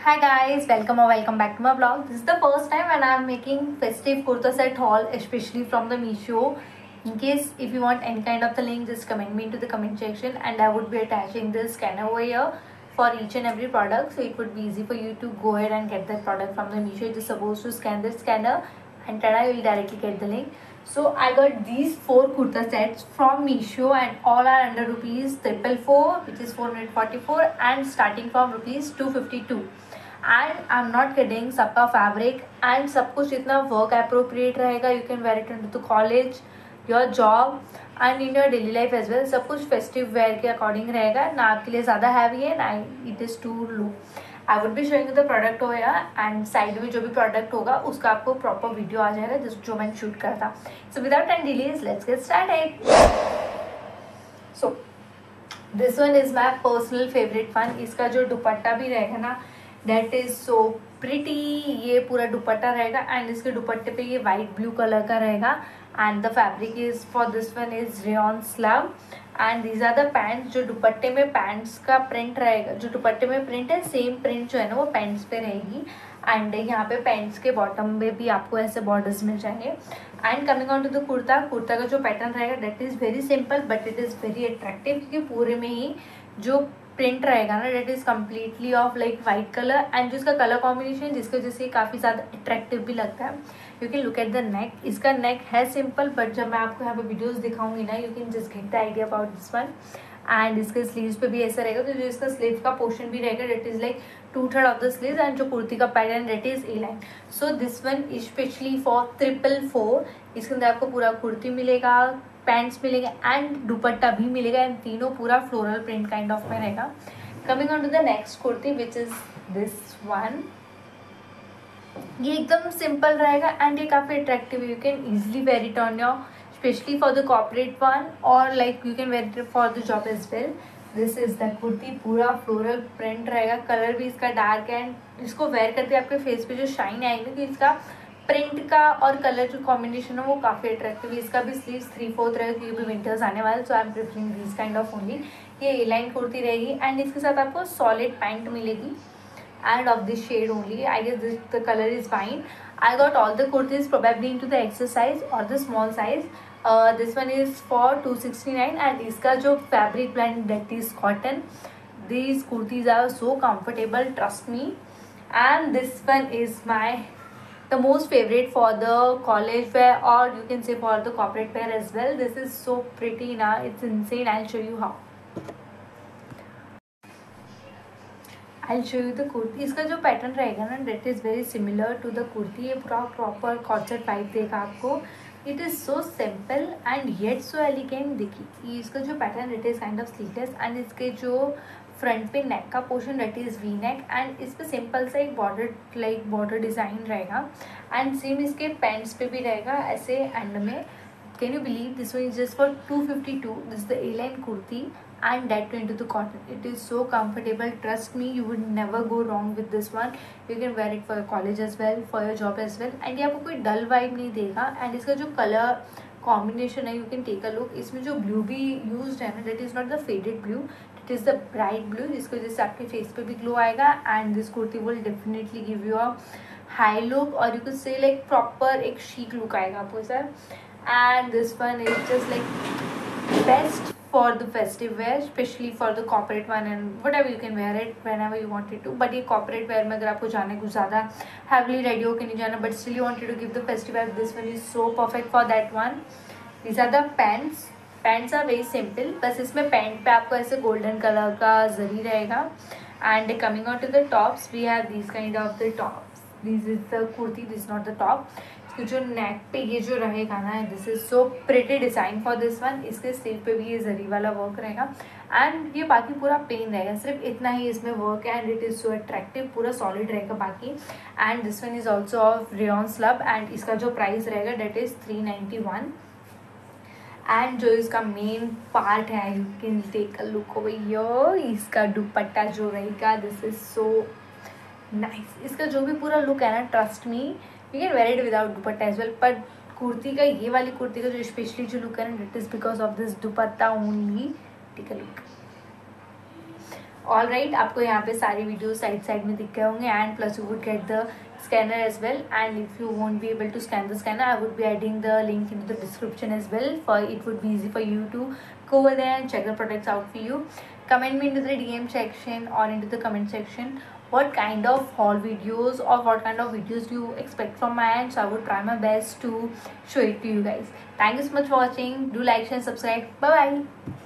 Hi guys, welcome or welcome back to my vlog. This is the first time when I am making festive kurta set haul, especially from the Meesho. In case if you want any kind of the link, just comment me into the comment section and I would be attaching this scanner over here for each and every product, so it would be easy for you to go ahead and get that product from the Meesho. You're just supposed to scan the scanner and tada, you will directly get the link. So I got these 4 kurta sets from Meesho and all are under rupees 444, which is 444, and starting from rupees 252. And I am not kidding, सबका fabric and सब कुछ इतना work appropriate रहेगा. You can wear it in to college, your job and in your daily life as well. सब कुछ festive where के according रहेगा, ना आपके लिए ज़्यादा हैवी है ना it is too low. I would be showing the product होगा एंड साइड में जो भी प्रोडक्ट होगा उसका आपको प्रॉपर वीडियो आ जाएगा जो मैंने शूट करा था. So without any delays let's get started. So this one is my personal favourite one. इसका जो दुपट्टा भी रहेगा ना, दैट इज सो प्रिटी. ये पूरा दुपट्टा रहेगा एंड इसके दुपट्टे पे ये वाइट ब्लू कलर का रहेगा and the fabric is for this one is rayon slub and these are the pants. जो दुपट्टे में पैंट्स का प्रिंट रहेगा, जो दुपट्टे में प्रिंट है सेम प्रिंट जो है ना वो पैंट्स पे रहेगी एंड यहाँ पे पैंट्स के बॉटम में भी आपको ऐसे बॉर्डर्स मिल जाएंगे. And coming on to the kurta, kurta का जो पैटर्न रहेगा that is very simple but it is very attractive, क्योंकि पूरे में ही जो प्रिंट रहेगा ना that is completely off like white colour and जो इसका कलर कॉम्बिनेशन जिसकी वजह से काफ़ी ज़्यादा अट्रैक्टिव भी लगता है. You can look at the neck. इसका नेक है सिंपल बट जब मैं आपको यहाँ पे वीडियोस दिखाऊंगी ना you can just get the idea about this one. And इसके स्लीव्स पे भी ऐसा रहेगा, तो जो इसका स्लीव का पोर्शन भी रहेगा that is like 2/3 of the sleeve and जो कुर्ती का pattern that is a line. So this one is specially for 444. इसके अंदर आपको पूरा कुर्ती मिलेगा, पैंट्स मिलेंगे एंड दुपट्टा भी मिलेगा एंड तीनों पूरा फ्लोरल प्रिंट काइंड ऑफ में रहेगा. Coming on to the next kurti which is this one. ये एकदम सिंपल रहेगा एंड ये काफ़ी अट्रैक्टिव है. You can easily wear it on your specially for the corporate one or like you can wear it for the job as well. This is the kurti. पूरा floral print रहेगा, colour भी इसका dark है and इसको where करते आपके face पे जो शाइन आएगी तो इसका प्रिंट का और कलर जो कॉम्बिनेशन है वो काफ़ी अट्रैक्टिव है. इसका भी स्लीव्स 3/4 रहेगा क्योंकि विंटर्स आने वाले, so I am preferring this kind of only. ये ए लाइन कुर्ती रहेगी एंड इसके साथ आपको सॉलिड पैंट मिलेगी and of this shade only. I guess this the colour is fine. I got all the kurtis probably in to the XS size or the small size. This one is for 269 and इसका जो fabric brand that is cotton. These kurtis are so comfortable, trust me. And this one is my the most favorite for the college wear or you can say for the corporate wear as well. This is so pretty now, it's insane. I'll show you how. I'll show you the kurti. इसका जो pattern रहेगा ना that is very similar to the kurti. ये पूरा proper corset type देगा आपको. It is so simple and yet so elegant. देखिए इसका जो pattern it is kind of sleeveless and इसके जो फ्रंट पे नेक का portion that is V neck and इस पर सिंपल सा एक बॉर्डर डिज़ाइन रहेगा एंड सेम इसके पैंट्स पे भी रहेगा ऐसे एंड में. Can you believe this one is just for 252. This the A line kurti and that too into the cotton. It is so comfortable, trust me, you would never go wrong with this one. You can wear it for your college as well, for your job as well and ये आपको कोई डल vibe नहीं देगा. And इसका जो colour combination है you can take a look. इसमें जो ब्लू भी यूज है ना that is not the faded blue, it is the bright blue जिसकी वजह से आपके फेस पे भी ग्लो आएगा and this kurti will definitely give you a high look or you can say like proper एक शीक लुक आएगा आपको sir. And this one is just like best for the festive wear, especially for the corporate one and whatever you can wear it whenever you wanted to. but ये corporate wear में अगर आपको जाना है कुछ ज़्यादा heavily ready होके नहीं जाना but still you wanted to give the festive wear, this one is so perfect for that one. These are the pants. Pants are very simple, बस इसमें पैंट पे आपको ऐसे गोल्डन कलर का जरी रहेगा. and coming on to the tops we have these kind of the tops. This is the kurti, this is not the top. तो जो नेक पे ये जो रहेगा ना this is so pretty design for this one. इसके स्लीव पे भी ये जरी वाला वर्क रहेगा एंड ये बाकी पूरा प्लेन रहेगा, सिर्फ इतना ही इसमें वर्क है and it is so attractive. पूरा सॉलिड रहेगा बाकी. And this one is also of rayon slub and इसका जो प्राइस रहेगा डेट इज़ 391. एंड जो इसका मेन पार्ट है you can take a look over here. इसका दुपट्टा जो रहेगा दिस इज सो नाइस. इसका जो भी पूरा लुक है ना trust me you can wear it without dupatta as well. पर कुर्ती का ये वाली कुर्ती का जो स्पेशली जो लुक है ना it is because of this dupatta only. Take a look. All right, आपको यहाँ पे सारी वीडियो साइड में दिख गए होंगे and plus you would get the scanner as well. And if you won't be able to scan the scanner, I would be adding the link into the description as well, for it would be easy for you to go over there and check the products out for you. Comment me into the DM section or into the comment section what kind of haul videos or what kind of videos do you expect from my end, so I would try my best to show it to you guys. Thank you so much for watching. Do like, share, subscribe. Bye bye.